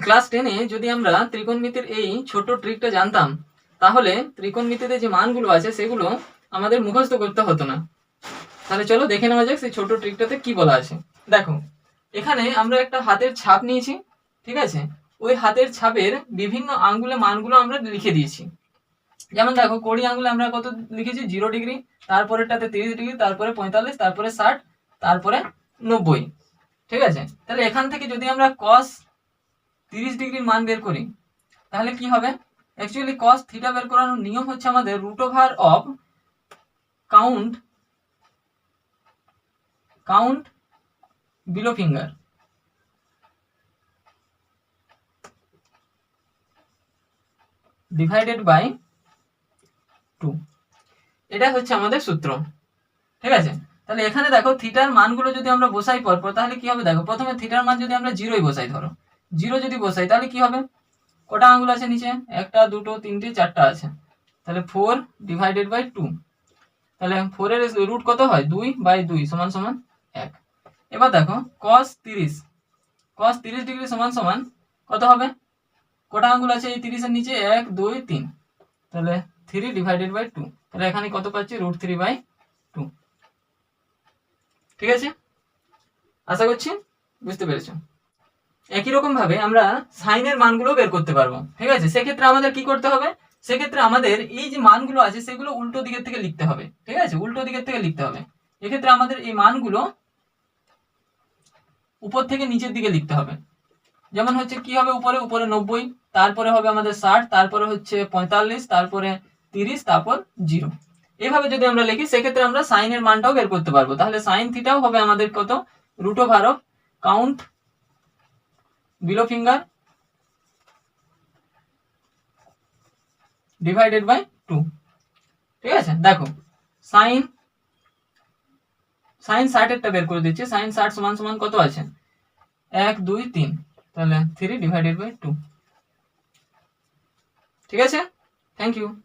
Class 10-এ যদি আমরা ত্রিকোণমিতির এই ছোট ট্রিকটা জানতাম তাহলে ত্রিকোণমিতিতে যে মানগুলো আছে সেগুলো আমাদের মুখস্থ করতে হতো না। তাহলে চলো দেখে নেওয়া যাক সেই ছোট ট্রিকটাতে কি বলা আছে। দেখো, এখানে আমরা একটা হাতের ছাপ নিয়েছি, ঠিক আছে। ওই হাতের ছাপের বিভিন্ন আঙ্গুলে মানগুলো আমরা লিখে দিয়েছি। যেমন দেখো, 20 আঙ্গুলে আমরা কত লিখেছি? 0 ডিগ্রি, তারপরেটাতে 30 ডিগ্রি, তারপরে 45, তারপরে 60, তারপরে 90। ঠিক আছে, তাহলে এখান থেকে যদি আমরা cos 30 ডিগ্রির মান বের করি তাহলে কি হবে? অ্যাকচুয়ালি cos থিটা বের করার নিয়ম হচ্ছে আমাদের √অফ count below finger divided by 2। এটা হচ্ছে আমাদের সূত্র, ঠিক আছে। তাহলে এখানে দেখো, থিটার মানগুলো যদি আমরা বসাই পরপর তাহলে কি হবে? দেখো, প্রথমে থিটার মান যদি আমরা 0ই বসাই, ধরো 0 যদি বসাই তাহলে কি হবে? কটা আঙ্গুল আছে নিচে? 1 2 3 4টা আছে। তাহলে 4 ডিভাইডেড বাই 2। তাহলে 4 এর রুট কত হয়? 2/2 সমান সমান 1। এবার দেখো, cos 30 ডিগ্রি সমান সমান কত হবে? কটা আঙ্গুল আছে এই 30 এর নিচে? 1 2 3। তাহলে 3 ডিভাইডেড বাই 2। তাহলে এখানে কত পাচ্ছি? √3/2। ঠিক আছে, আশা করছি বুঝতে পেরেছো। একই রকম ভাবে আমরা সাইনের মানগুলো বের করতে পারবো, ঠিক আছে। সেক্ষেত্রে আমাদের কি করতে হবে? সেক্ষেত্রে আমাদের এই যে মানগুলো আছে সেগুলো উল্টো দিকের থেকে লিখতে হবে, ঠিক আছে। উল্টো দিকের থেকে লিখতে হবে। এক্ষেত্রে আমাদের এই মানগুলো উপর থেকে নিচের দিকে লিখতে হবে। যেমন হচ্ছে কি হবে? উপরে 90, তারপরে হবে আমাদের 60, তারপরে হচ্ছে 45, তারপরে 30, তারপর 0। এইভাবে যদি আমরা লিখি সেক্ষেত্রে আমরা সাইনের মানটাও বের করতে পারবো। তাহলে সাইন থিটাও হবে আমাদের কত? √অফ count below finger divided by 2। ঠিক আছে, দেখো সাইন 60-এরটা বের করে দিচ্ছি। সাইন 60 সমান সমান কত আছে? 1 2 3। তাহলে 3 ডিভাইডেড বাই 2। ঠিক আছে, থ্যাংক ইউ।